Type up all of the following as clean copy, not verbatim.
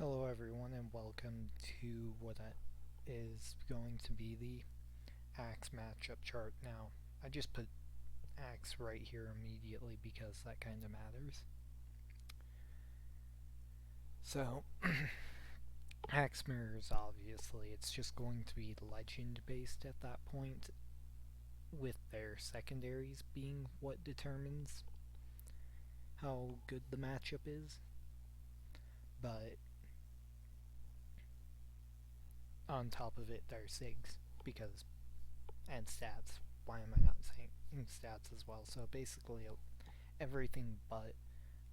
Hello everyone and welcome to what is going to be the axe matchup chart. Now, I just put axe right here immediately because that kind of matters. So, axe mirrors, obviously, it's just going to be legend based at that point, with their secondaries being what determines how good the matchup is. But on top of it, they're SIGs, because and stats. Why am I not saying stats as well? So basically, everything but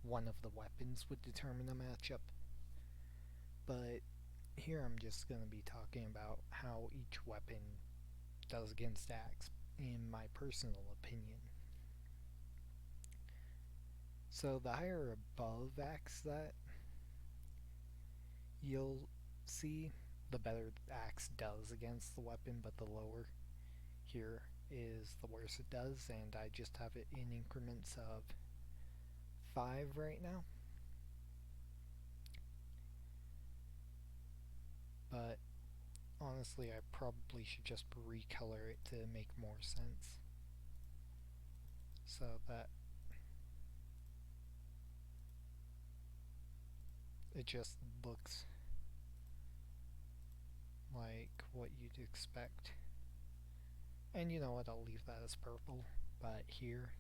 one of the weapons would determine a matchup. But here I'm just going to be talking about how each weapon does against axe, in my personal opinion. So the higher above axe that you'll see, the better axe does against the weapon, but the lower here is the worse it does, and I just have it in increments of 5 right now. But honestly, I probably should just recolor it to make more sense, so that it just looks like what you'd expect. And you know what, I'll leave that as purple, but here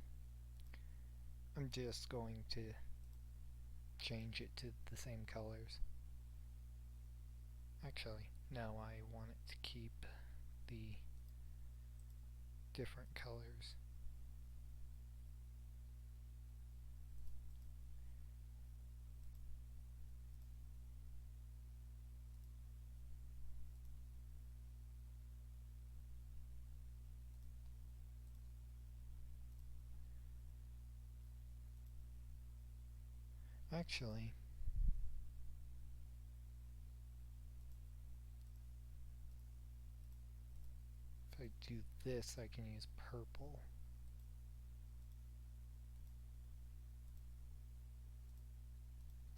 I'm just going to change it to the same colors. Actually, no, I want it to keep the different colors. Actually, if I do this, I can use purple.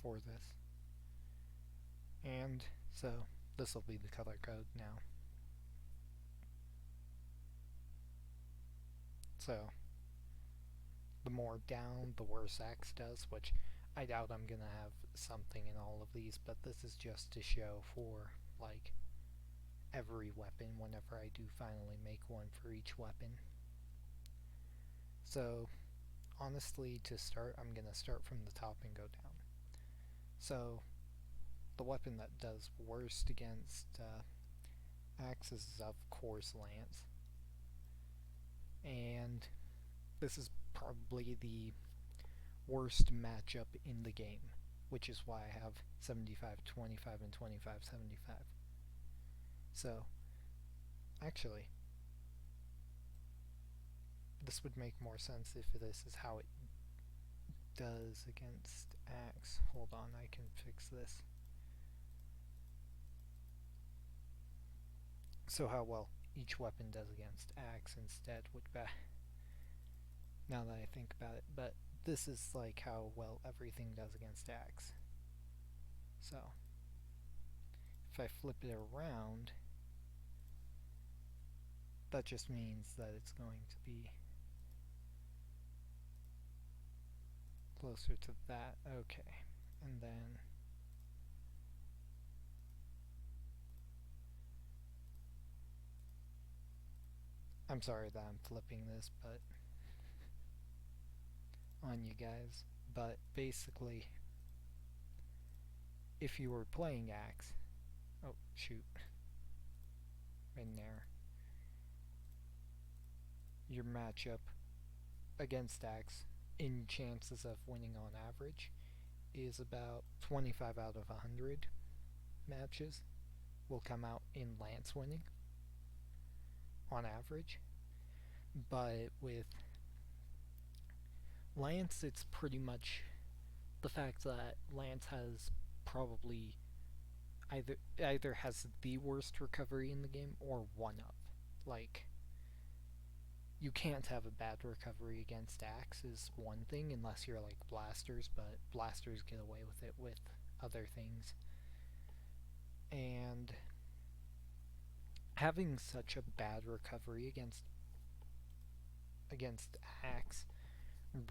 For this. And so this will be the color code now. So the more down, the worse axe does, which I doubt I'm gonna have something in all of these, but this is just to show for like every weapon whenever I do finally make one for each weapon. So honestly, to start, I'm gonna start from the top and go down. So the weapon that does worst against axes is of course lance, and this is probably the worst matchup in the game, which is why I have 75, 25, and 25, 75. So, actually, this would make more sense if this is how it does against axe. Hold on, I can fix this. So how well each weapon does against axe instead would be, now that I think about it, but this is like how well everything does against axe. So, if I flip it around, that just means that it's going to be closer to that. Okay, and then I'm sorry that I'm flipping this, but on you guys. But basically, if you were playing axe, oh shoot, in there, your matchup against axe in chances of winning on average is about 25 out of 100 matches will come out in lance winning on average. But with lance, it's pretty much the fact that lance has probably either has the worst recovery in the game or one of. Like, you can't have a bad recovery against axe is one thing unless you're like blasters, but blasters get away with it with other things. And having such a bad recovery against Axe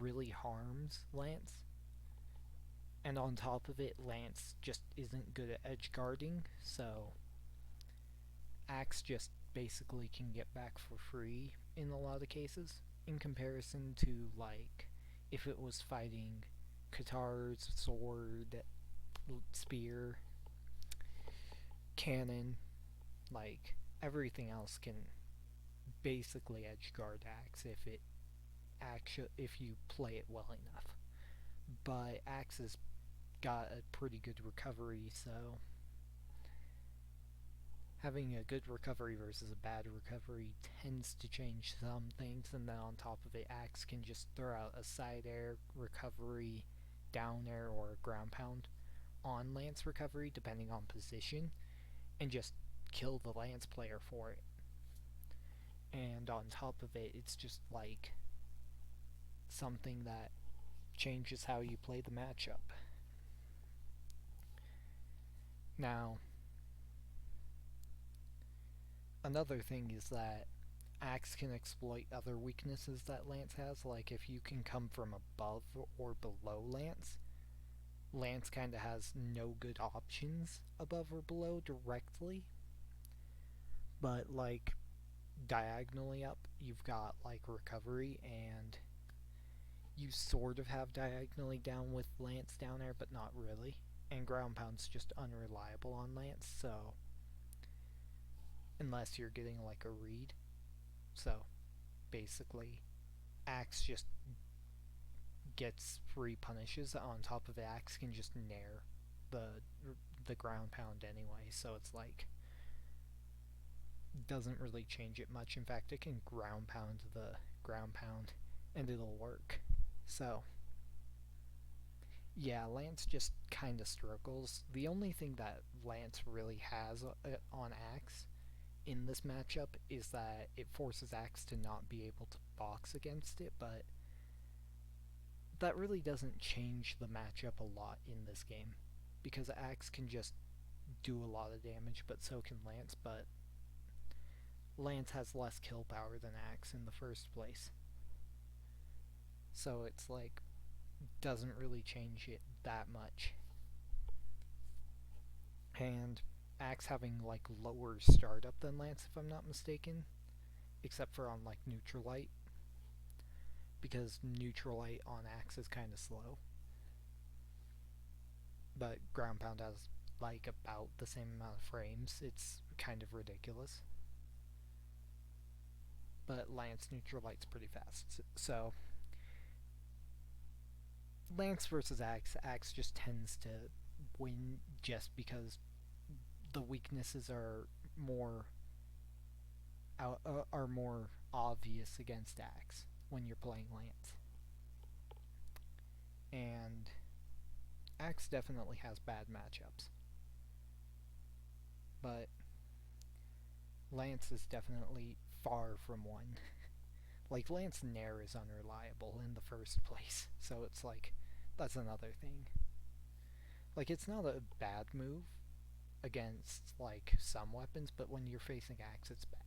really harms Lance. And on top of it, Lance just isn't good at edge guarding, so Axe just basically can get back for free in a lot of cases, in comparison to, like, if it was fighting Katar's sword, spear, cannon, like, everything else can basically edge guard Axe if you play it well enough. But Axe has got a pretty good recovery, so having a good recovery versus a bad recovery tends to change some things, and then on top of it, Axe can just throw out a side air recovery, down air, or a ground pound on Lance recovery, depending on position, and just kill the Lance player for it. And on top of it, it's just like something that changes how you play the matchup. Now, another thing is that Axe can exploit other weaknesses that Lance has, like if you can come from above or below Lance. Lance kind of has no good options above or below directly, but like diagonally up, you've got like recovery, and you sort of have diagonally down with Lance down air, but not really. And ground pound's just unreliable on Lance, so unless you're getting like a read. So basically, Axe just gets free punishes. On top of it, Axe can just nair the ground pound anyway, so it's like doesn't really change it much. In fact, it can ground pound the ground pound and it'll work. So yeah, Lance just kind of struggles. The only thing that Lance really has on Axe in this matchup is that it forces Axe to not be able to box against it, but that really doesn't change the matchup a lot in this game, because Axe can just do a lot of damage, but so can Lance, but Lance has less kill power than Axe in the first place. So it's like, doesn't really change it that much. And Axe having like lower startup than Lance, if I'm not mistaken, except for on like Neutralite, because Neutralite on Axe is kind of slow. But ground pound has like about the same amount of frames. It's kind of ridiculous. But Lance Neutralite's pretty fast. So Lance versus Axe, Axe just tends to win just because the weaknesses are more obvious against Axe when you're playing Lance. And Axe definitely has bad matchups, but Lance is definitely far from one. Like, Lance Nair is unreliable in the first place, so it's like, that's another thing. Like, it's not a bad move against, like, some weapons, but when you're facing Axe, it's bad.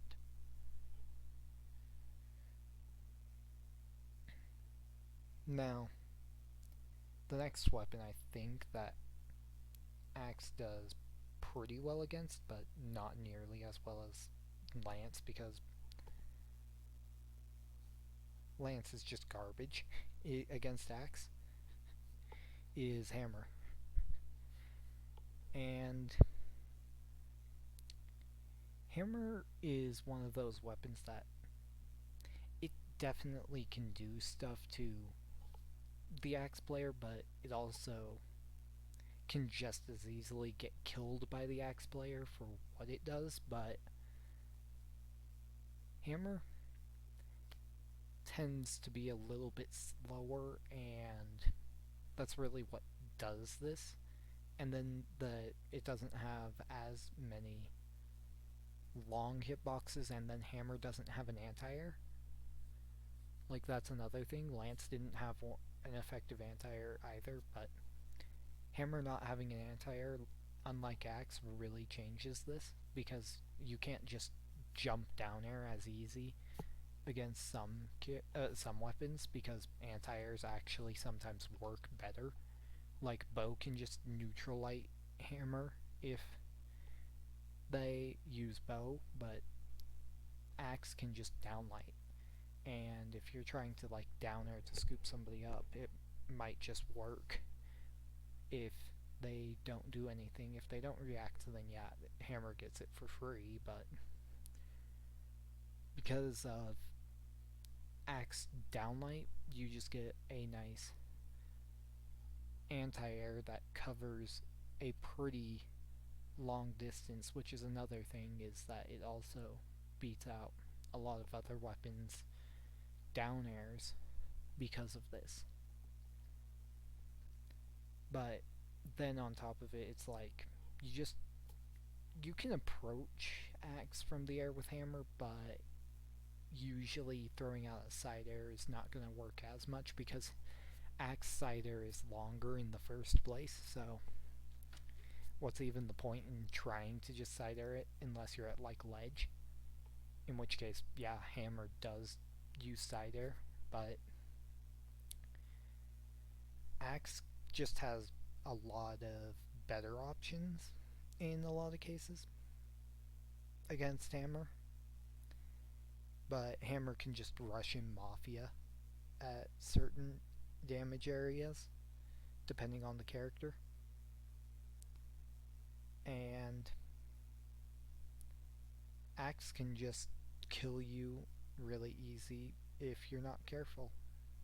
Now, the next weapon I think that Axe does pretty well against, but not nearly as well as Lance, because Lance is just garbage against Axe, is Hammer. And Hammer is one of those weapons that it definitely can do stuff to the Axe player, but it also can just as easily get killed by the Axe player for what it does. But Hammer tends to be a little bit slower, and that's really what does this. And then it doesn't have as many long hitboxes, and then Hammer doesn't have an anti-air. Like, that's another thing. Lance didn't have an effective anti-air either, but Hammer not having an anti-air unlike axe, really changes this because you can't just jump down air as easy against some weapons because anti-airs actually sometimes work better. Like bow can just neutralize hammer if they use bow, but axe can just downlight. And if you're trying to like down air to scoop somebody up, it might just work if they don't do anything. If they don't react, then yeah, hammer gets it for free, but because of axe downlight, you just get a nice anti-air that covers a pretty long distance, which is another thing, is that it also beats out a lot of other weapons down airs because of this. But then on top of it, it's like you can approach axe from the air with hammer, but usually throwing out a side air is not going to work as much because axe side air is longer in the first place, so what's even the point in trying to just side air it unless you're at like ledge? In which case, yeah, hammer does use side air, but axe just has a lot of better options in a lot of cases against hammer. But hammer can just rush in mafia at certain damage areas depending on the character. And axe can just kill you really easy if you're not careful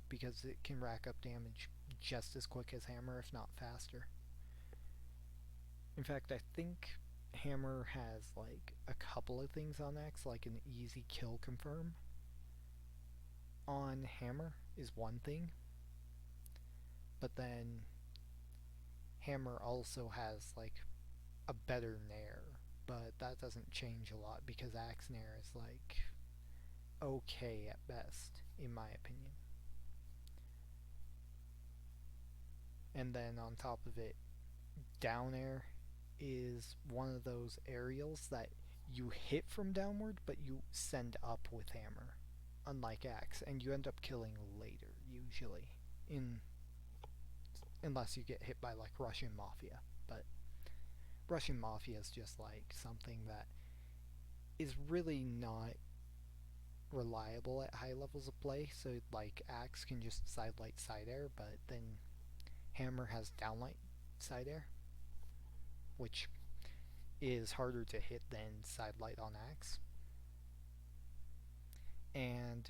because it can rack up damage just as quick as hammer, if not faster. In fact, I think hammer has like a couple of things on axe, like an easy kill confirm on hammer is one thing, but then hammer also has like a better nair, but that doesn't change a lot because axe nair is like okay at best, in my opinion. And then on top of it, down air is one of those aerials that you hit from downward, but you send up with hammer, unlike axe, and you end up killing later usually, in unless you get hit by like Russian Mafia. But Russian Mafia is just like something that is really not reliable at high levels of play. So like axe can just sidelight side air, but then hammer has downlight side air, which is harder to hit than sidelight on axe. And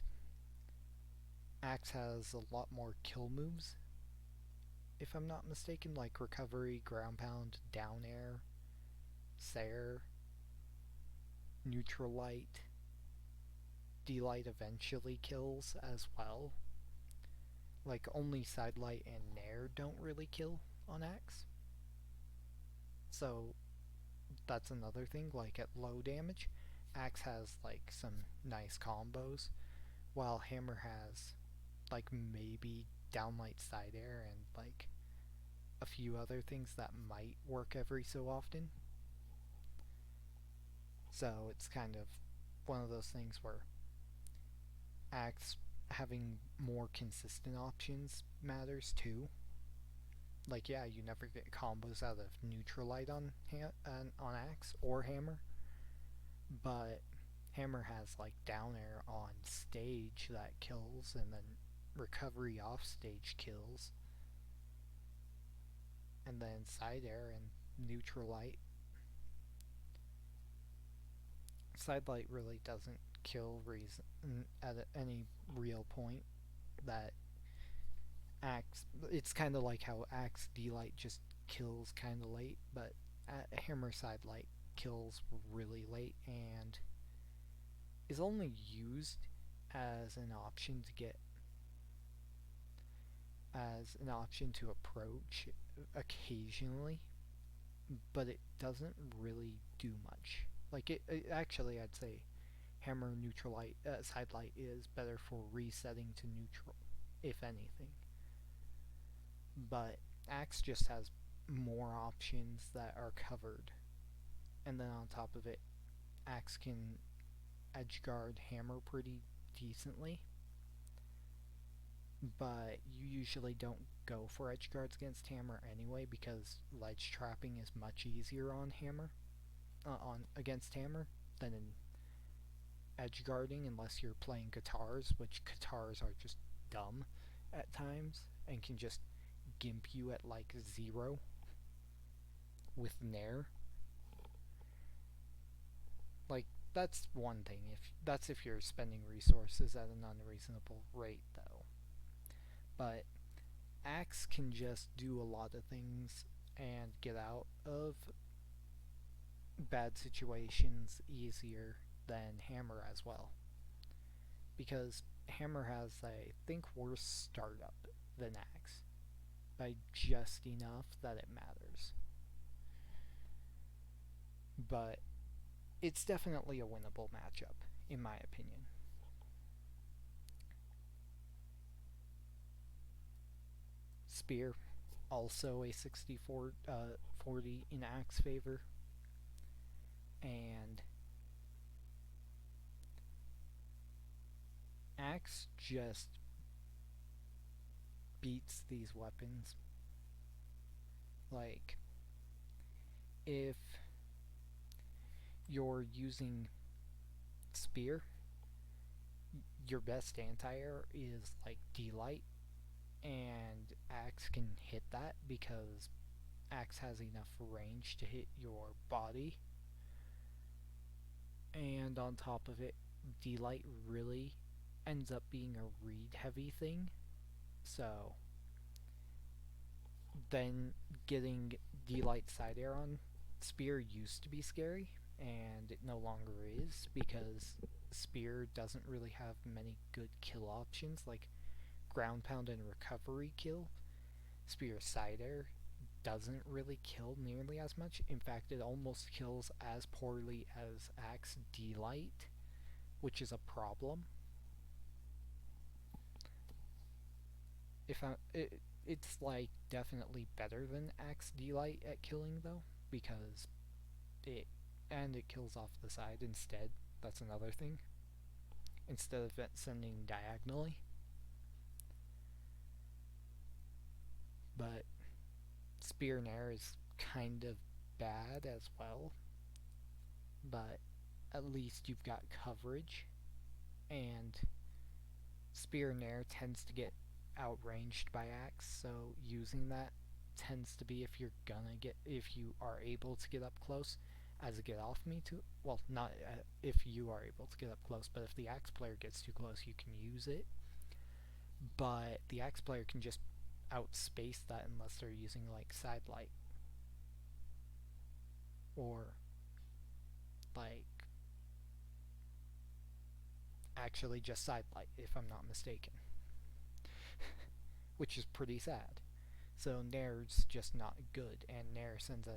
axe has a lot more kill moves, if I'm not mistaken, like recovery, ground pound, down air, Sair, neutral light, D-light eventually kills as well. Like only sidelight and nair don't really kill on axe. So that's another thing, like at low damage, axe has like some nice combos, while hammer has like maybe downlight side air and like a few other things that might work every so often. So it's kind of one of those things where axe having more consistent options matters too. Like yeah, you never get combos out of neutral light on axe or hammer, but hammer has like down air on stage that kills, and then recovery off stage kills, and then side air and neutral light. Side light really doesn't kill reason at any real point. That axe, it's kind of like how axe D light just kills kind of late, but hammer side light kills really late and is only used as an option to get as an option to approach occasionally, but it doesn't really do much. Like it actually, I'd say hammer neutral light side light is better for resetting to neutral, if anything. But axe just has more options that are covered. And then on top of it, axe can edgeguard hammer pretty decently, but you usually don't go for edgeguards against hammer anyway because ledge trapping is much easier on hammer, on against hammer than in edgeguarding unless you're playing guitars, which guitars are just dumb at times and can just gimp you at like 0 with nair. Like, that's one thing. If you're spending resources at an unreasonable rate, though. But axe can just do a lot of things and get out of bad situations easier than hammer as well. Because hammer has, I think, worse startup than axe by just enough that it matters. But it's definitely a winnable matchup, in my opinion. Spear, also a 60-40 in axe favor. And axe just beats these weapons. Like, if you're using spear, your best anti-air is like D-Light, and axe can hit that because axe has enough range to hit your body. And on top of it, D-Light really ends up being a read heavy thing, so then getting D-Light side air on spear used to be scary, and it no longer is because spear doesn't really have many good kill options like ground pound and recovery kill. Spear side air doesn't really kill nearly as much. In fact, it almost kills as poorly as axe D-Light, which is a problem. It's like definitely better than axe D-Light at killing though, because it kills off the side instead. That's another thing. Instead of it sending diagonally. But spear nair is kind of bad as well, but at least you've got coverage, and spear nair tends to get outranged by axe, so using that tends to be if you are able to get up close as a get off me to, well, not if you are able to get up close, but if the axe player gets too close you can use it, but the axe player can just outspace that unless they're using like side light or like actually just side light if I'm not mistaken. Which is pretty sad. So nair's just not good, and nair sends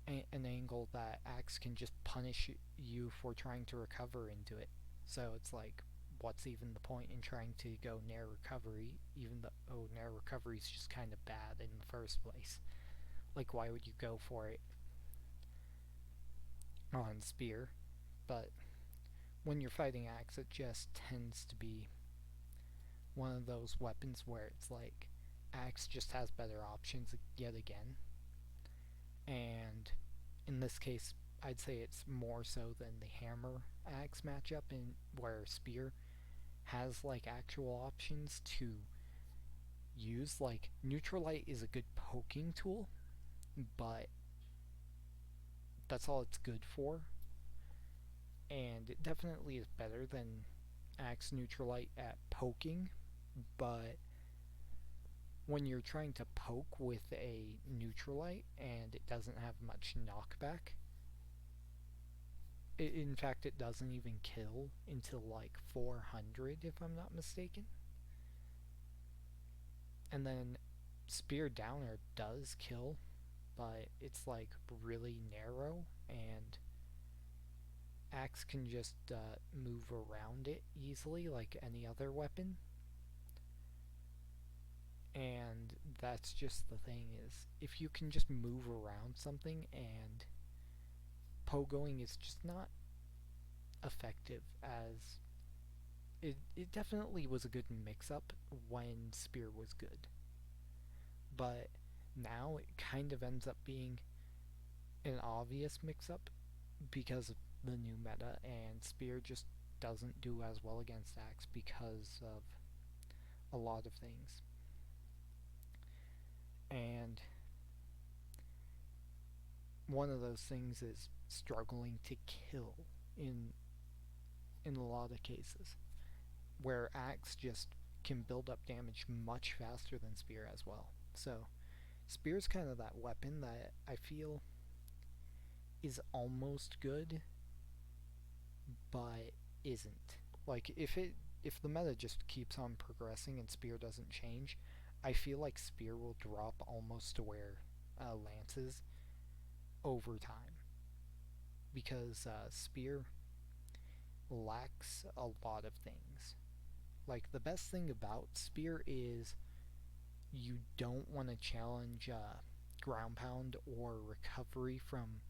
an angle that axe can just punish you for trying to recover into it. So it's like, what's even the point in trying to go nair recovery, even though nair recovery is just kind of bad in the first place? Like, why would you go for it on spear? But when you're fighting axe, it just tends to be one of those weapons where it's like axe just has better options yet again. And in this case, I'd say it's more so than the hammer axe matchup, in where spear has like actual options to use. Like, neutral light is a good poking tool, but that's all it's good for, and it definitely is better than axe neutral light at poking, but when you're trying to poke with a neutral light and it doesn't have much knockback, in fact it doesn't even kill until like 400 if I'm not mistaken, and then spear downer does kill, but it's like really narrow, and axe can just move around it easily like any other weapon. And that's just the thing is, if you can just move around something, and pogoing is just not effective as it definitely was a good mix up when spear was good. But now it kind of ends up being an obvious mix up because of the new meta, and spear just doesn't do as well against axe because of a lot of things. And one of those things is struggling to kill in a lot of cases, where axe just can build up damage much faster than spear as well. So spear's kind of that weapon that I feel is almost good, but isn't. Like if the meta just keeps on progressing and spear doesn't change, I feel like spear will drop almost to where lance is over time, because spear lacks a lot of things. Like the best thing about spear is you don't want to challenge ground pound or recovery from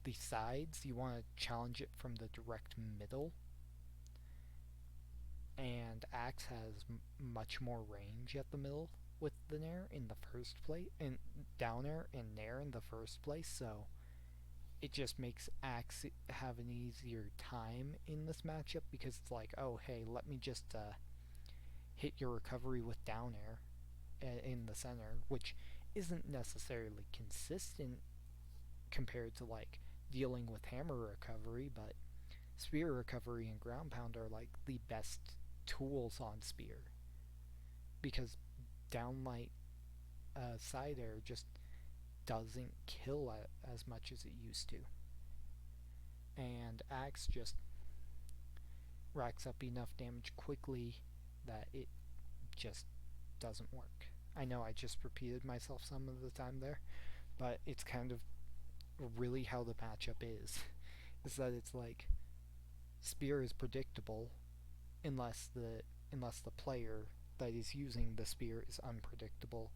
the sides. You want to challenge it from the direct middle. And axe has much more range at the middle with the nair in the first place, and down air and nair in the first place. So it just makes axe have an easier time in this matchup, because it's like, oh hey, let me just hit your recovery with down air in the center, which isn't necessarily consistent compared to like dealing with hammer recovery, but spear recovery and ground pound are like the best tools on spear, because downlight side air just doesn't kill as much as it used to, and axe just racks up enough damage quickly that it just doesn't work. I know I just repeated myself some of the time there, but it's kind of really how the matchup is that it's like spear is predictable unless the player that is using the spear is unpredictable,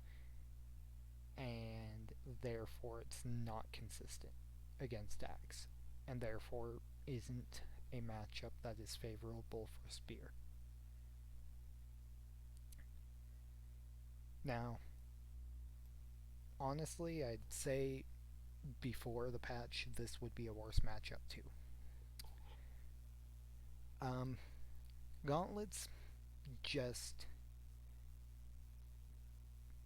and therefore it's not consistent against axe, and therefore isn't a matchup that is favorable for spear. Now, honestly, I'd say before the patch, this would be a worse matchup too. Um, Gauntlets just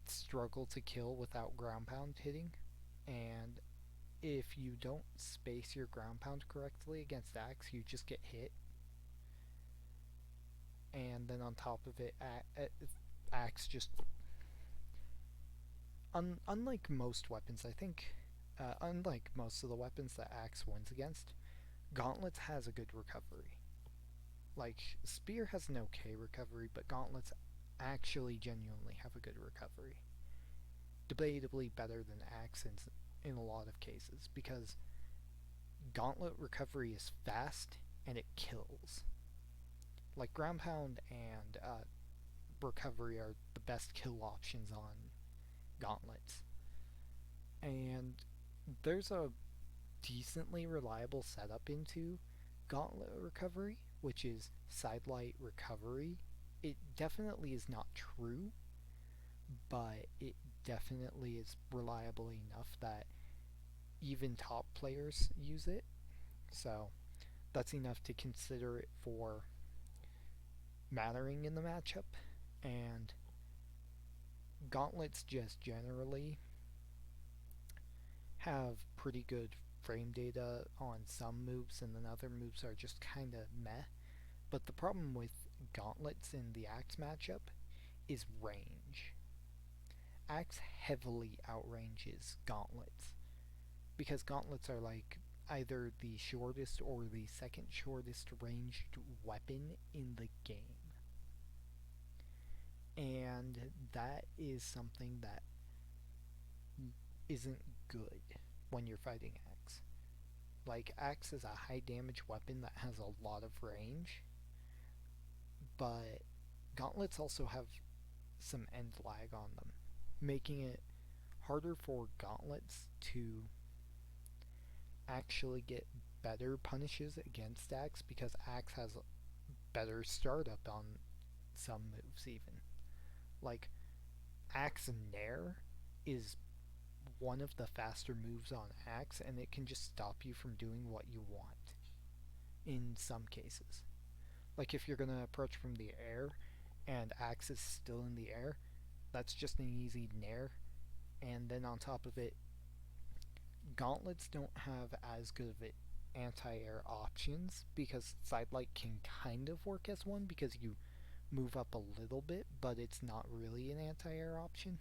struggle to kill without ground pound hitting, and if you don't space your ground pound correctly against axe, you just get hit. And then on top of it, axe just unlike most weapons, I think, unlike most of the weapons that axe wins against, gauntlets has a good recovery. Like spear has an okay recovery, but gauntlets actually genuinely have a good recovery. Debatably better than axe in a lot of cases, because gauntlet recovery is fast and it kills. Like ground pound and recovery are the best kill options on gauntlets, and there's a decently reliable setup into gauntlet recovery, which is sidelight recovery. It definitely is not true, but it definitely is reliable enough that even top players use it. So that's enough to consider it for mattering in the matchup. And gauntlets just generally have pretty good frame data on some moves, and then other moves are just kind of meh. But the problem with gauntlets in the axe matchup is range. Axe heavily outranges gauntlets, because gauntlets are like either the shortest or the second shortest ranged weapon in the game. And that is something that isn't good when you're fighting axe. Like, axe is a high damage weapon that has a lot of range, but gauntlets also have some end lag on them, making it harder for gauntlets to actually get better punishes against Axe because Axe has better startup on some moves even. Like Axe Nair is one of the faster moves on Axe, and it can just stop you from doing what you want in some cases. Like if you're gonna approach from the air and Axe is still in the air, that's just an easy Nair. And then on top of it, Gauntlets don't have as good of anti-air options because Sidelight can kind of work as one because you move up a little bit, but it's not really an anti-air option.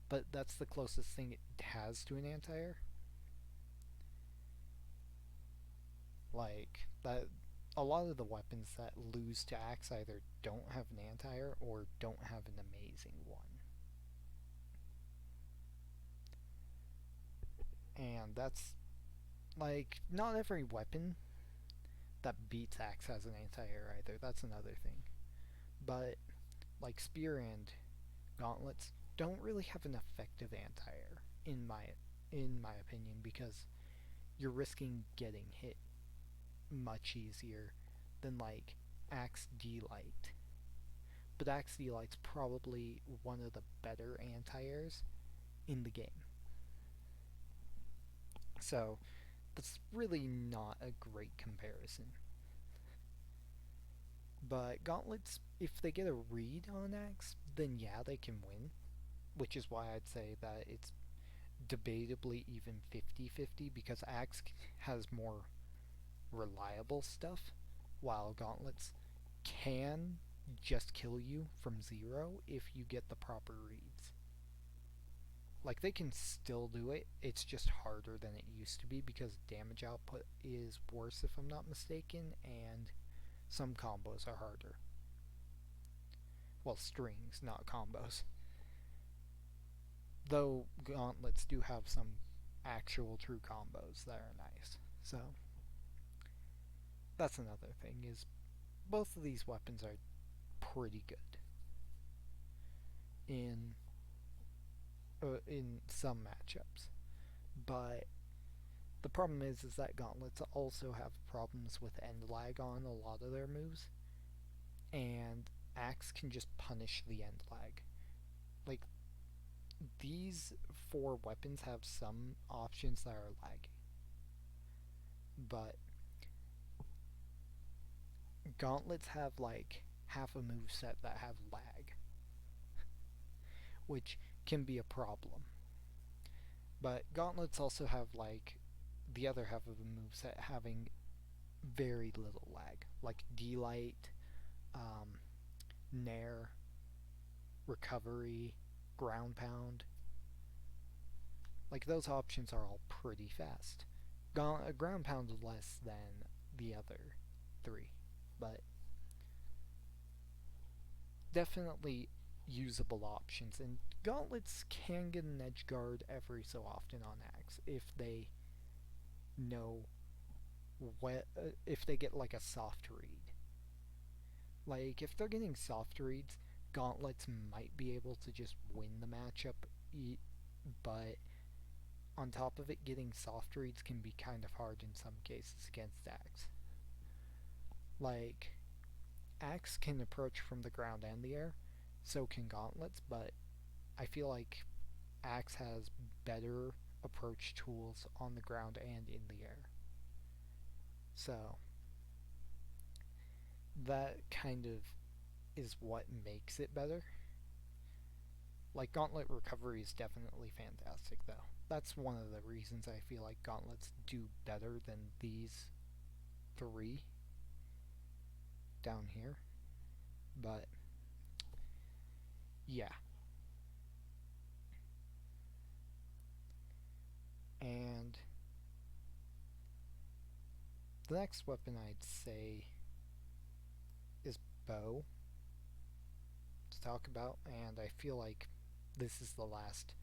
But that's the closest thing it has to an anti-air. Like that, a lot of the weapons that lose to Axe either don't have an anti-air or don't have an amazing one. And that's like not every weapon that beats Axe has an anti-air either. That's another thing. But like Spear and Gauntlets don't really have an effective anti-air in my opinion because you're risking getting hit much easier than like Axe D-Light. But Axe D-Light's probably one of the better anti-airs in the game. So that's really not a great comparison. But Gauntlets, if they get a read on Axe, then yeah, they can win. Which is why I'd say that it's debatably even 50-50 because Axe has more reliable stuff, while Gauntlets can just kill you from zero if you get the proper reads. Like they can still do it, it's just harder than it used to be because damage output is worse if I'm not mistaken, and some combos are harder. Well, strings, not combos. Though Gauntlets do have some actual true combos that are nice. So that's another thing is both of these weapons are pretty good in some matchups. But the problem is that Gauntlets also have problems with end lag on a lot of their moves, and Axe can just punish the end lag. Like these four weapons have some options that are laggy, but Gauntlets have like half a move set that have lag, which can be a problem. But Gauntlets also have like the other half of the move set having very little lag, like D-Light, Nair, Recovery, Ground Pound. Like those options are all pretty fast. Ground Pound less than the other three, but definitely usable options. And Gauntlets can get an edge guard every so often on Axe if they know if they get like a soft read. Like if they're getting soft reads, Gauntlets might be able to just win the matchup, but on top of it, getting soft reads can be kind of hard in some cases against Axe. Like Axe can approach from the ground and the air, so can Gauntlets, but I feel like Axe has better approach tools on the ground and in the air. So that kind of is what makes it better. Like Gauntlet Recovery is definitely fantastic though. That's one of the reasons I feel like Gauntlets do better than these three down here. But yeah. And the next weapon I'd say is bow to talk about, and I feel like this is the last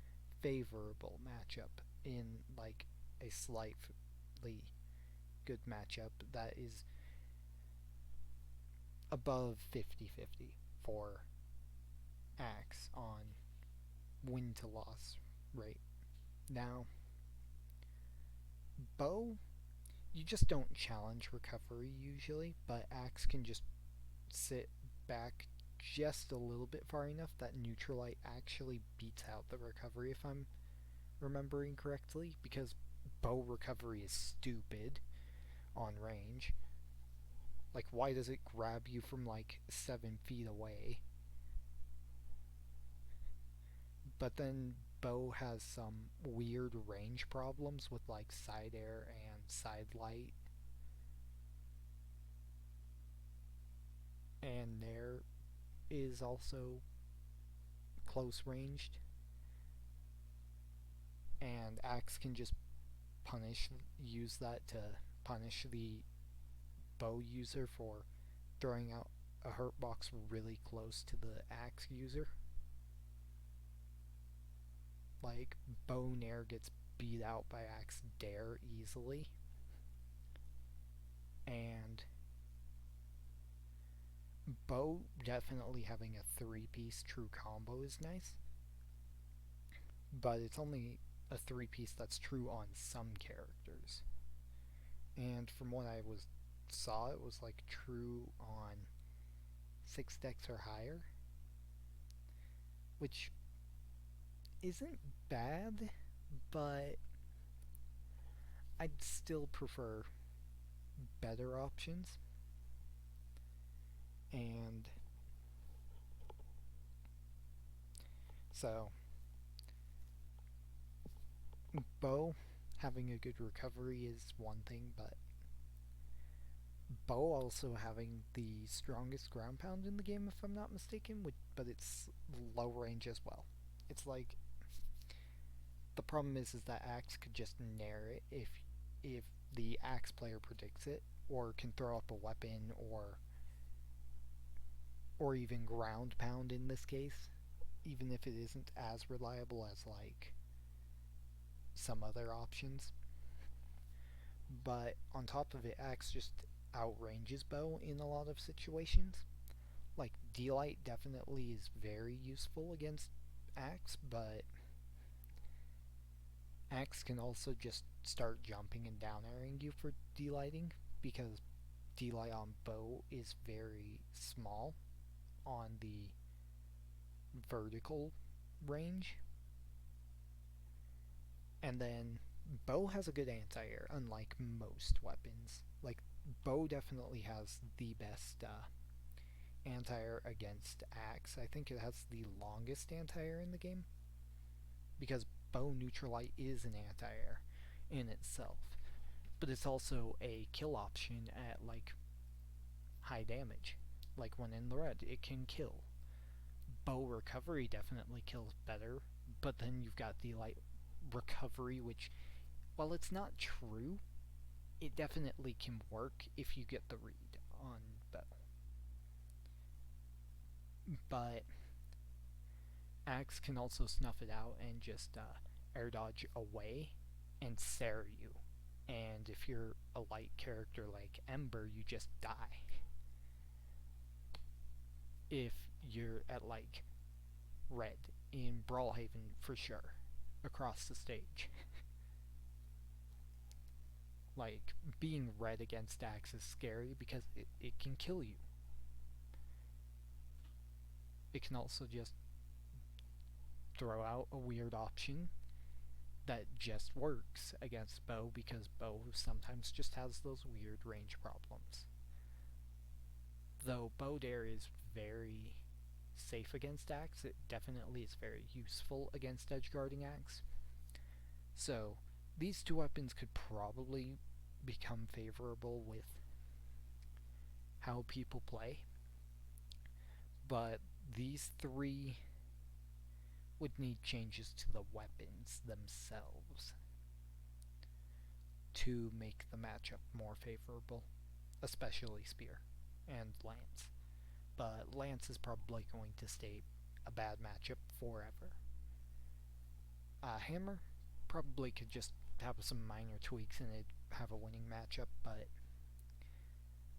favorable matchup in like a slightly good matchup that is above 50-50 for axe on win to loss rate. Now, bow, you just don't challenge recovery usually, but axe can just sit back just a little bit far enough that neutralite actually beats out the recovery, if I'm remembering correctly, because bow recovery is stupid on range. Like, why does it grab you from like 7 feet away? But then bow has some weird range problems with like side air and side light, and nair is also close ranged, and axe can just use that to punish the bow user for throwing out a hurt box really close to the axe user. Like, bow nair gets beat out by axe dare easily, and bow definitely having a 3-piece true combo is nice, but it's only a 3-piece that's true on some characters. And from what I saw, it was like true on 6 decks or higher, which isn't bad, but I'd still prefer better options. And so, bow having a good recovery is one thing, but bow also having the strongest ground pound in the game, if I'm not mistaken, but it's low range as well. It's like, the problem is that axe could just nair it if the axe player predicts it, or can throw up a weapon, or even ground pound in this case, even if it isn't as reliable as like some other options. But on top of it, axe just outranges bow in a lot of situations. Like, D-Light definitely is very useful against axe, but axe can also just start jumping and down airing you for D-Lighting, because D-Light on bow is very small on the vertical range. And then bow has a good anti-air, unlike most weapons. Like, bow definitely has the best anti-air against axe. I think it has the longest anti-air in the game, because bow neutralite is an anti-air in itself, but it's also a kill option at like high damage. Like, when in the red, it can kill. Bow recovery definitely kills better, but then you've got the light recovery, which, while it's not true, it definitely can work if you get the read on bow. But axe can also snuff it out and just air dodge away and Sarah you. And if you're a light character like Ember, you just die. If you're at like red in Brawlhaven, for sure, across the stage. Like, being red against axe is scary because it can kill you. It can also just throw out a weird option that just works against bow, because bow sometimes just has those weird range problems. Though bow dare is very safe against axe, it definitely is very useful against edgeguarding axe. So these two weapons could probably become favorable with how people play, but these three would need changes to the weapons themselves to make the matchup more favorable, especially spear and lance. But lance is probably going to stay a bad matchup forever. Hammer probably could just have some minor tweaks and it'd have a winning matchup, but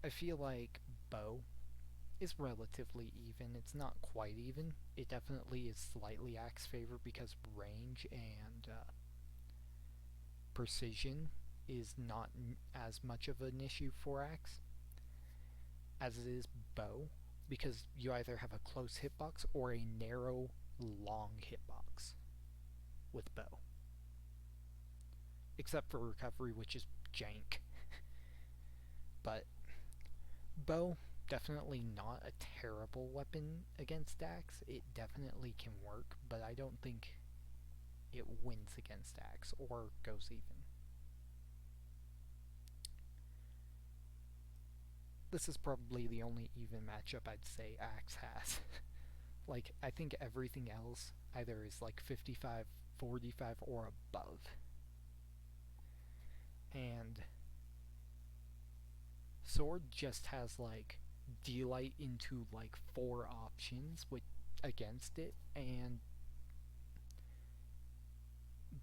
I feel like bow is relatively even. It's not quite even. It definitely is slightly axe favored because range and precision is not as much of an issue for axe as it is bow, because you either have a close hitbox or a narrow, long hitbox with bow. Except for recovery, which is jank. But bow, definitely not a terrible weapon against axe. It definitely can work, but I don't think it wins against axe or goes even. This is probably the only even matchup I'd say axe has. Like, I think everything else either is like 55, 45, or above. And sword just has like delight into like 4 options with against it, and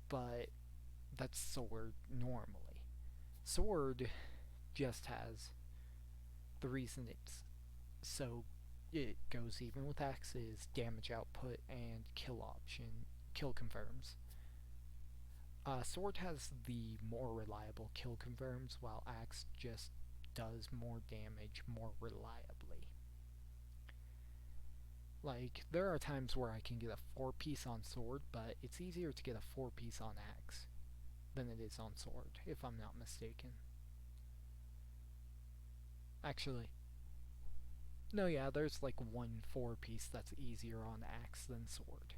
but that's sword normally. Sword just has the reason it's so it goes even with axe is damage output and kill confirms. Sword has the more reliable kill confirms, while axe just does more damage more reliably. Like, there are times where I can get a 4-piece on sword, but it's easier to get a 4-piece on axe than it is on sword, if I'm not mistaken. Actually, no, yeah, there's like one 4-piece that's easier on axe than sword.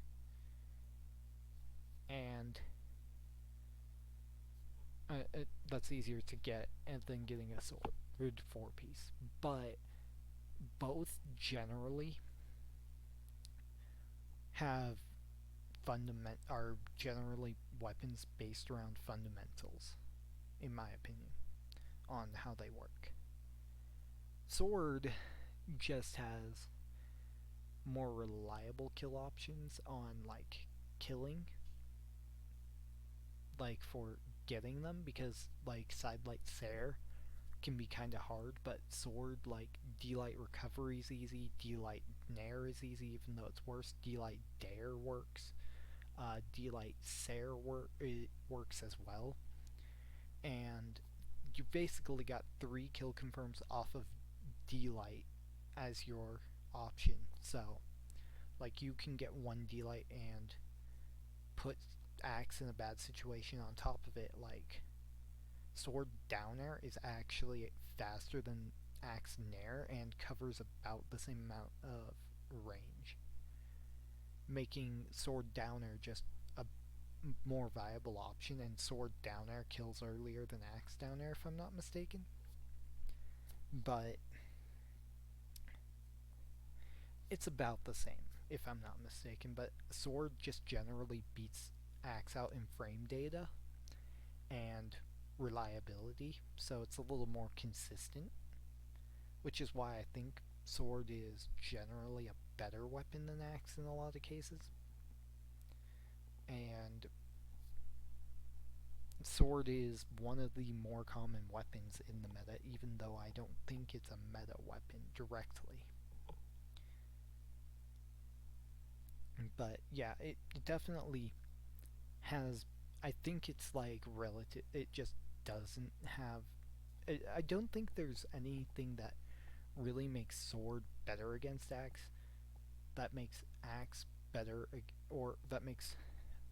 And that's easier to get than getting a sword 4-piece. But both generally have are generally weapons based around fundamentals, in my opinion, on how they work. Sword just has more reliable kill options on like killing, like for getting them, because like sidelight Sare can be kind of hard, but sword like delight recovery is easy, delight nair is easy, even though it's worse. Delight dare works. Delight Sare works as well, and you basically got 3 kill confirms off of delight as your option. So like you can get 1 delight and put axe in a bad situation on top of it. Like sword down air is actually faster than axe nair and covers about the same amount of range, making sword down air just a more viable option. And sword down air kills earlier than axe down air, if I'm not mistaken. But it's about the same, if I'm not mistaken. But sword just generally beats axe out in frame data and reliability, so it's a little more consistent, which is why I think sword is generally a better weapon than axe in a lot of cases. And sword is one of the more common weapons in the meta, even though I don't think it's a meta weapon directly. But yeah, it definitely has. I think it's like relative. It just doesn't have. I don't think there's anything that really makes sword better against axe that makes axe better, or that makes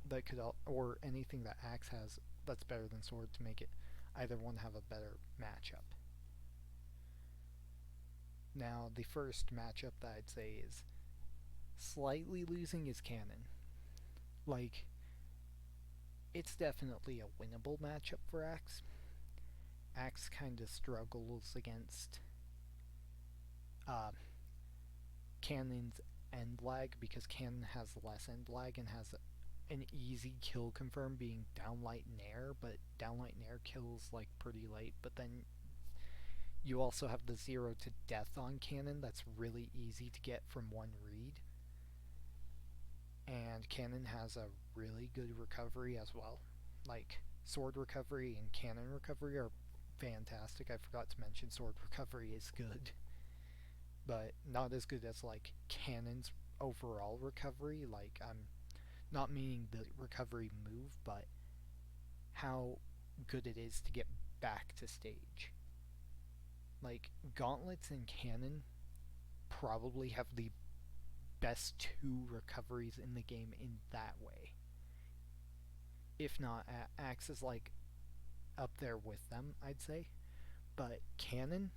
that could or anything that axe has that's better than sword to make it either one have a better matchup. Now, the first matchup that I'd say is slightly losing is cannon. Like, it's definitely a winnable matchup for axe. Axe kind of struggles against cannon's end lag, because cannon has less end lag and has an easy kill confirm being downlight nair, but downlight nair kills like pretty late. But then you also have the 0 to death on cannon that's really easy to get from one read, and cannon has a really good recovery as well. Like, sword recovery and cannon recovery are fantastic. I forgot to mention sword recovery is good. but not as good as like Cannon's overall recovery. Like, I'm not meaning the recovery move, but how good it is to get back to stage. Like, Gauntlets and Cannon probably have the best two recoveries in the game in that way. If not, Axe is like up there with them, I'd say. But Cannon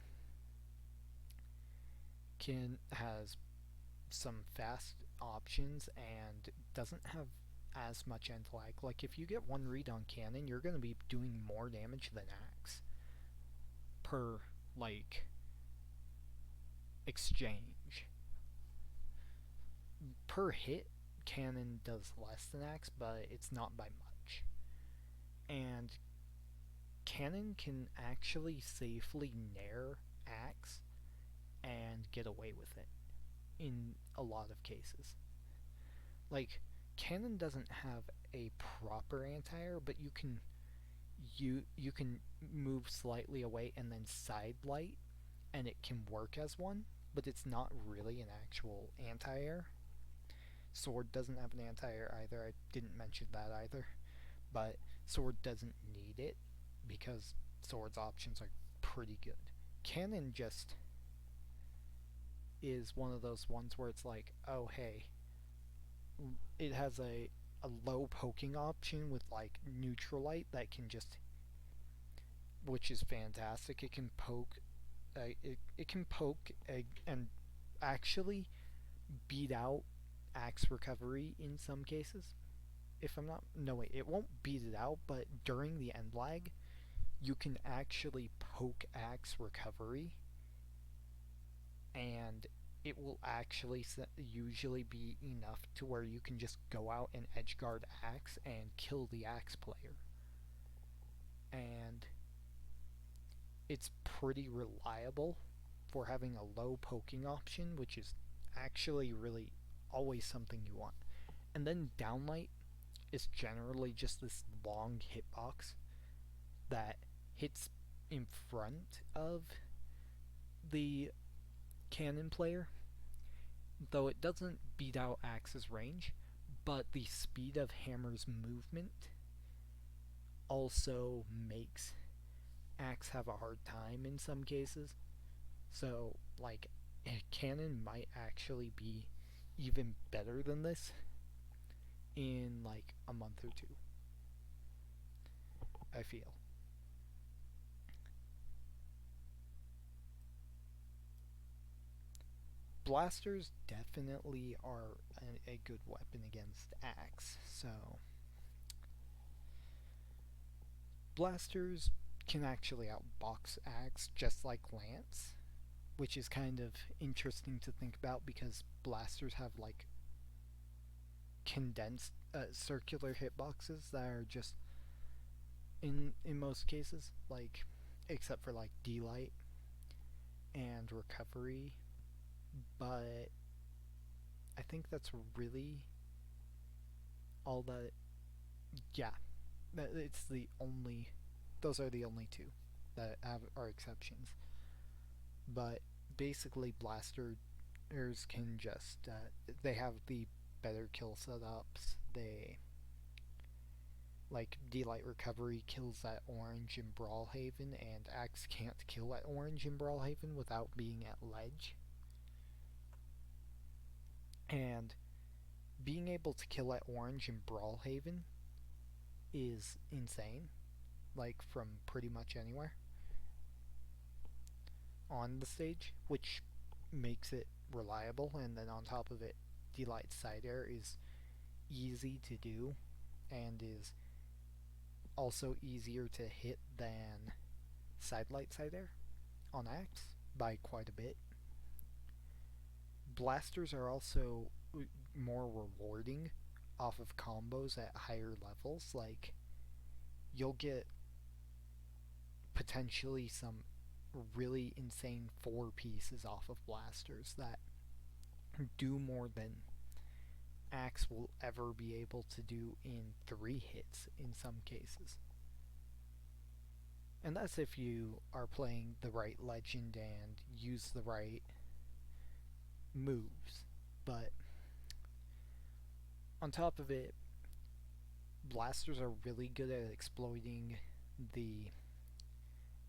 has some fast options and doesn't have as much end lag. Like, if you get one read on Cannon, you're going to be doing more damage than Axe per, like, exchange. Per hit, Cannon does less than Axe, but it's not by much. And Cannon can actually safely nair Axe and get away with it in a lot of cases. Like, Cannon doesn't have a proper anti-air, but you can move slightly away and then side light, and it can work as one, but it's not really an actual anti-air. Sword doesn't have an anti-air either. I didn't mention that either, but Sword doesn't need it because Sword's options are pretty good. Cannon just is one of those ones where it's like, oh hey, it has a low poking option with like neutral light that can just, which is fantastic. It can poke, it can poke and actually beat out axe recovery in some cases. If I'm not, no wait, it won't beat it out, but during the end lag, you can actually poke axe recovery, and it will actually usually be enough to where you can just go out and edgeguard axe and kill the axe player. And it's pretty reliable for having a low poking option, which is actually really always something you want. And then downlight is generally just this long hitbox that hits in front of the cannon player, though it doesn't beat out Axe's range, but the speed of Hammer's movement also makes Axe have a hard time in some cases. So, like, Cannon might actually be even better than this in, like, a month or two, I feel. Blasters definitely are a good weapon against Axe, so blasters can actually outbox Axe just like Lance, which is kind of interesting to think about because blasters have like condensed circular hitboxes that are just in most cases, like, except for like delight and recovery, but I think that's really all that. Yeah, it's the only. Those are the only two that are exceptions. But basically, blasters can just they have the better kill setups. They like delight recovery kills at orange in Brawlhaven, and Axe can't kill at orange in Brawlhaven without being at ledge. And being able to kill at orange in Brawlhaven is insane, like from pretty much anywhere on the stage, which makes it reliable. And then on top of it, delight side air is easy to do and is also easier to hit than sidelight side air on Axe by quite a bit. Blasters are also more rewarding off of combos at higher levels. Like, you'll get potentially some really insane 4 pieces off of blasters that do more than Axe will ever be able to do in 3 hits in some cases. And that's if you are playing the right legend and use the right moves, but on top of it, blasters are really good at exploiting the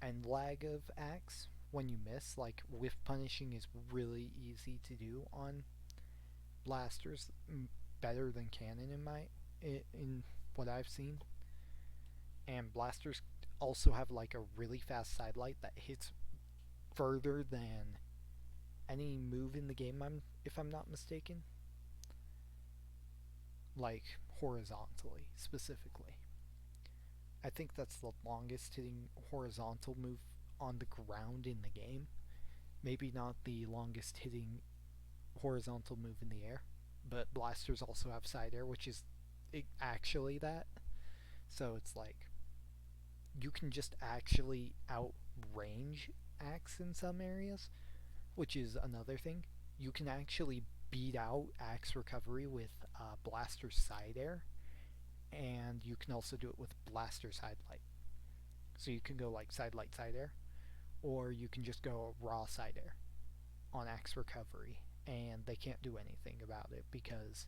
end lag of axe when you miss. Like, whiff punishing is really easy to do on blasters, better than cannon in what I've seen. And blasters also have like a really fast sidelight that hits further than any move in the game, if I'm not mistaken. Like horizontally, specifically. I think that's the longest hitting horizontal move on the ground in the game. Maybe not the longest hitting horizontal move in the air, but blasters also have side air, which is actually that. So it's like you can just actually outrange axe in some areas, which is another thing. You can actually beat out axe recovery with blaster side air, and you can also do it with blaster side light. So you can go like side light side air, or you can just go raw side air on axe recovery, and they can't do anything about it because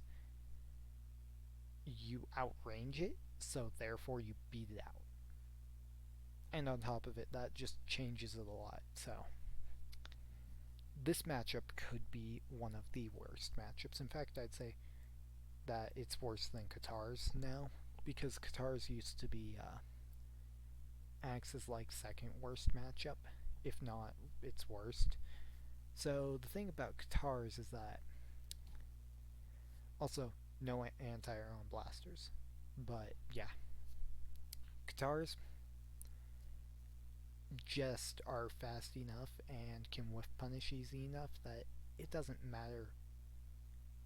you outrange it, so therefore you beat it out. And on top of it, that just changes it a lot. So this matchup could be one of the worst matchups. In fact, I'd say that it's worse than Qatar's now, because Qatar's used to be Axe's like second worst matchup, if not its worst. So the thing about Qatar's is that also no anti-air on blasters, but yeah, Qatar's just are fast enough and can whiff punish easy enough that it doesn't matter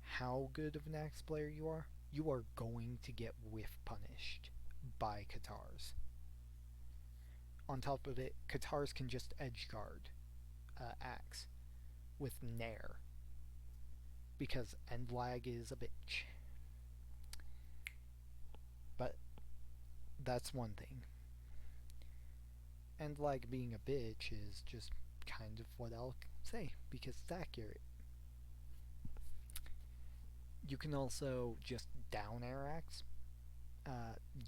how good of an axe player you are going to get whiff punished by Qatars. On top of it, Qatars can just edge guard axe with Nair because end lag is a bitch. But that's one thing. End lag being a bitch is just kind of what I'll say because it's accurate. You can also just down air axe.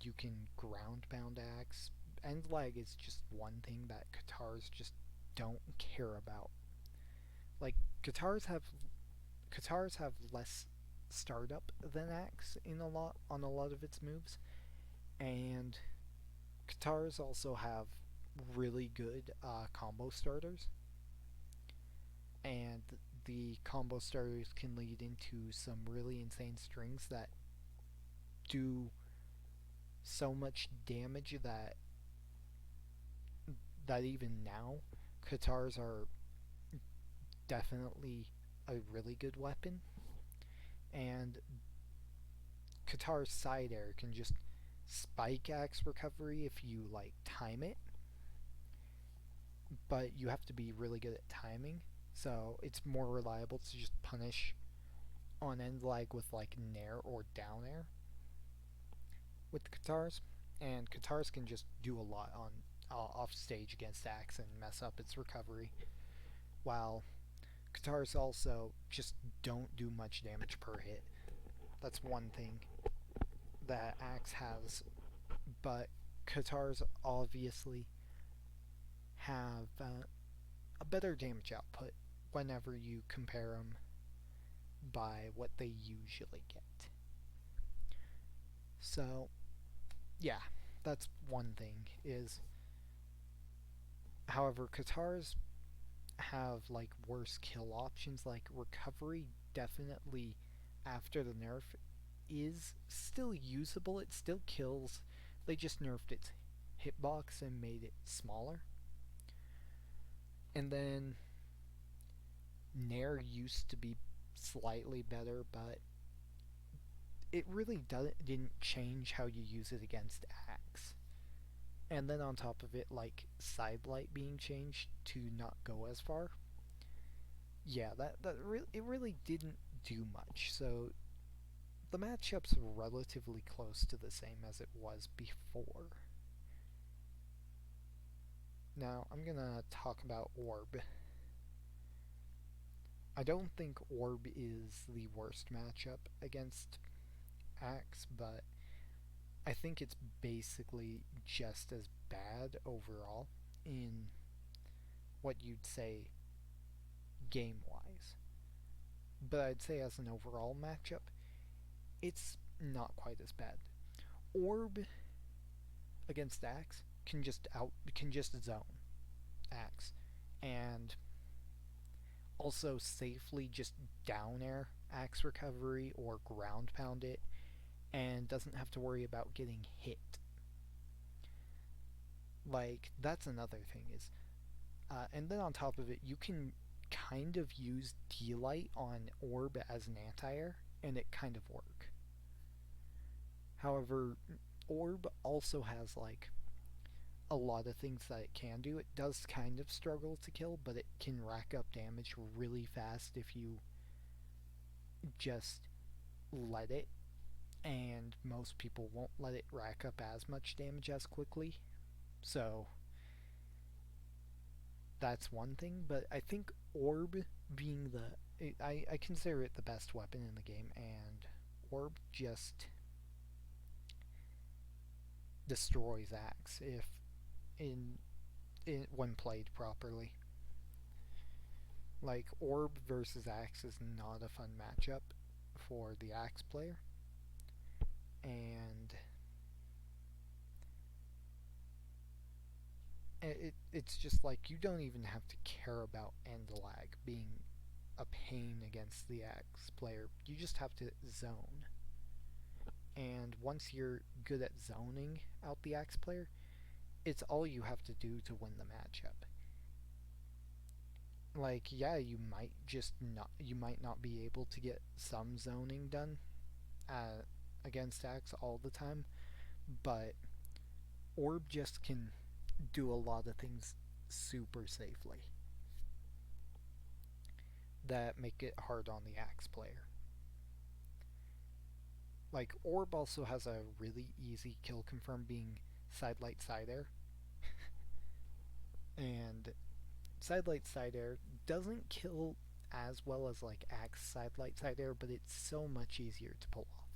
You can ground pound axe. End lag is just one thing that Qatars just don't care about. Like Qatars have less startup than axe on a lot of its moves, and Qatars also have really good combo starters, and the combo starters can lead into some really insane strings that do so much damage that even now Qatars are definitely a really good weapon, and Qatar's side air can just spike axe recovery if you like time it, but you have to be really good at timing, so it's more reliable to just punish on end lag with like nair or down air with Qatars, and Qatars can just do a lot on off stage against axe and mess up its recovery, while Qatars also just don't do much damage per hit. That's one thing that axe has, but Qatars obviously have a better damage output whenever you compare them by what they usually get. So, yeah, that's one thing is, however, Qatars have like worse kill options. Like recovery definitely after the nerf is still usable. It still kills. They just nerfed its hitbox and made it smaller. And then Nair used to be slightly better, but it really didn't change how you use it against axe. And then on top of it, like sidelight being changed to not go as far. Yeah, it really didn't do much. So the matchup's relatively close to the same as it was before. Now I'm gonna talk about Orb. I don't think Orb is the worst matchup against Axe, but I think it's basically just as bad overall in what you'd say game wise. But I'd say as an overall matchup, it's not quite as bad. Orb against Axe can just zone Axe and also safely just down air Axe recovery or ground pound it and doesn't have to worry about getting hit. Like that's another thing is and then on top of it you can kind of use D-Light on Orb as an anti-air and it kind of work. However, Orb also has like a lot of things that it can do. It does kind of struggle to kill, but it can rack up damage really fast if you just let it, and most people won't let it rack up as much damage as quickly. So that's one thing, but I think Orb being I consider it the best weapon in the game, and Orb just destroys Axe if when played properly. Like Orb versus Axe is not a fun matchup for the Axe player, and it's just like you don't even have to care about end lag being a pain against the Axe player. You just have to zone, and once you're good at zoning out the Axe player, it's all you have to do to win the matchup. Like, yeah, you might not be able to get some zoning done against Axe all the time, but Orb just can do a lot of things super safely that make it hard on the Axe player. Like, Orb also has a really easy kill confirm being side light side air. And side light side air doesn't kill as well as like Axe side light side air, but it's so much easier to pull off.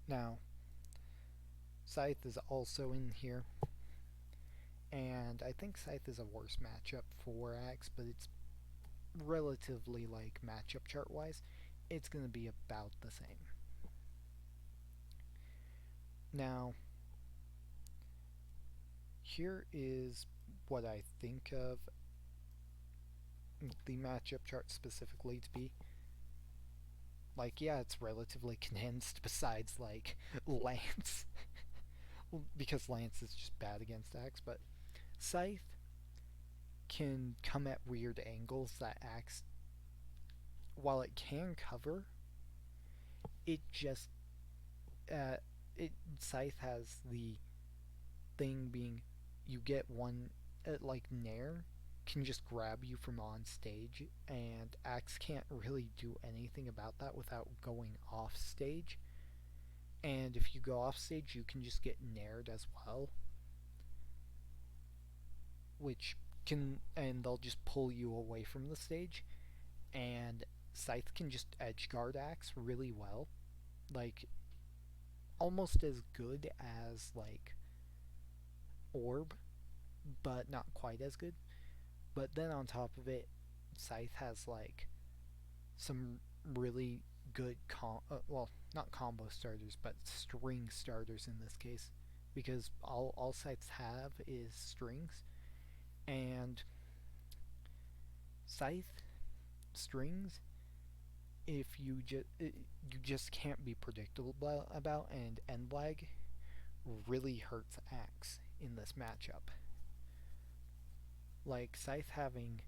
Now, Scythe is also in here, and I think Scythe is a worse matchup for Axe, but it's relatively like matchup chart wise, it's going to be about the same. Now, here is what I think of the matchup chart specifically to be. Like, yeah, it's relatively condensed besides like Lance, because Lance is just bad against Axe, but Scythe can come at weird angles that Axe, while it can cover, it just Scythe has the thing being you get one like Nair can just grab you from on stage, and Axe can't really do anything about that without going off stage. And if you go off stage, you can just get nared as well, which and they'll just pull you away from the stage. And Scythe can just edge guard Axe really well, like almost as good as like Orb, but not quite as good. But then on top of it, Scythe has like some really good well, not combo starters, but string starters in this case, because all Scythes have is strings, and Scythe strings, if you just can't be predictable about, and end lag really hurts Axe in this matchup. Like Scythe having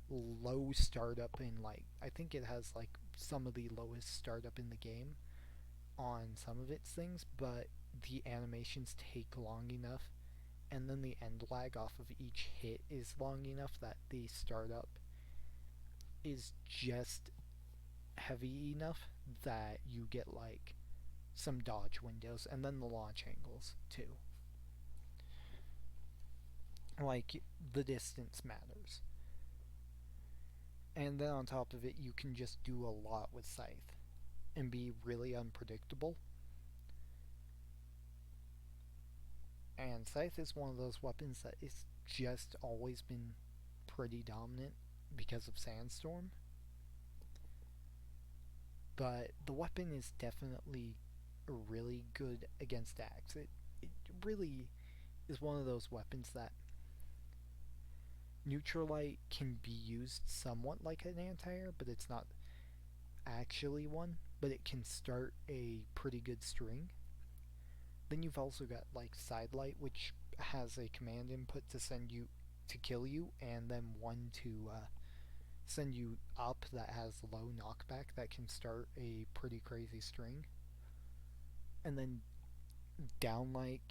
low startup in like I think it has like some of the lowest startup in the game on some of its things, but the animations take long enough, and then the end lag off of each hit is long enough that the startup is just heavy enough that you get like some dodge windows, and then the launch angles too. Like the distance matters. And then on top of it, you can just do a lot with Scythe and be really unpredictable. And Scythe is one of those weapons that is just always been pretty dominant because of Sandstorm. But the weapon is definitely really good against Axe. It really is one of those weapons that Neutralite can be used somewhat like an anti-air, but it's not actually one. But it can start a pretty good string. Then you've also got like Sidelight, which has a command input to send you to kill you, and then one to send you up that has low knockback that can start a pretty crazy string. And then Downlight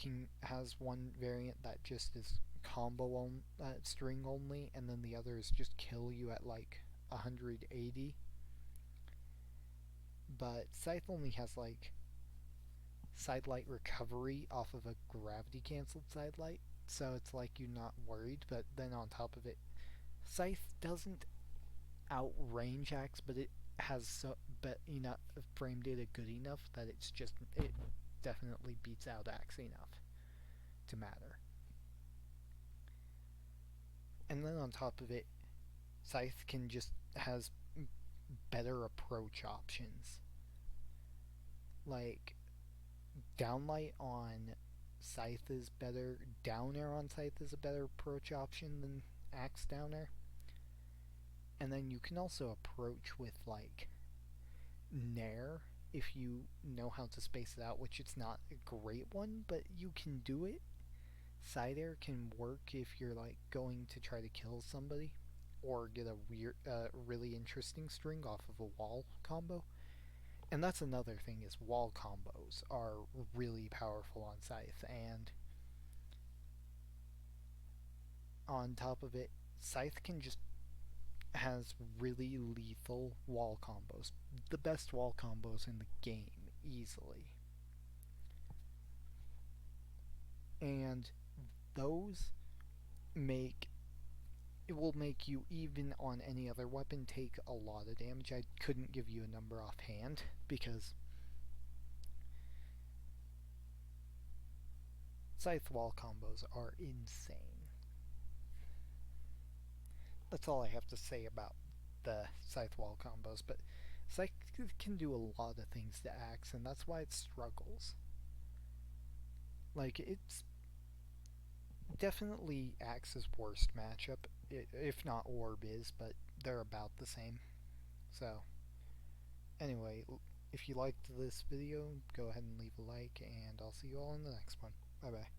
has one variant that just is combo on string only, and then the other is just kill you at like 180. But Scythe only has like sidelight recovery off of a gravity cancelled sidelight, so it's like you're not worried. But then on top of it, Scythe doesn't outrange Axe, but it has but enough frame data good enough that it definitely beats out Axe enough to matter. And then on top of it, Scythe can just has better approach options. Like Downlight on Scythe is better. Downer on Scythe is a better approach option than Axe Downer. And then you can also approach with like Nair if you know how to space it out, which it's not a great one, but you can do it. Side air can work if you're like going to try to kill somebody or get a really interesting string off of a wall combo. And that's another thing is wall combos are really powerful on Scythe, and on top of it, Scythe can just has really lethal wall combos. The best wall combos in the game, easily. And those make it will make you, even on any other weapon, take a lot of damage. I couldn't give you a number offhand because Scythe wall combos are insane. That's all I have to say about the Scythe wall combos, but Scythe can do a lot of things to Axe, and that's why it struggles. Like, it's definitely Axe's worst matchup, if not Orb is, but they're about the same. So, anyway, if you liked this video, go ahead and leave a like, and I'll see you all in the next one. Bye bye.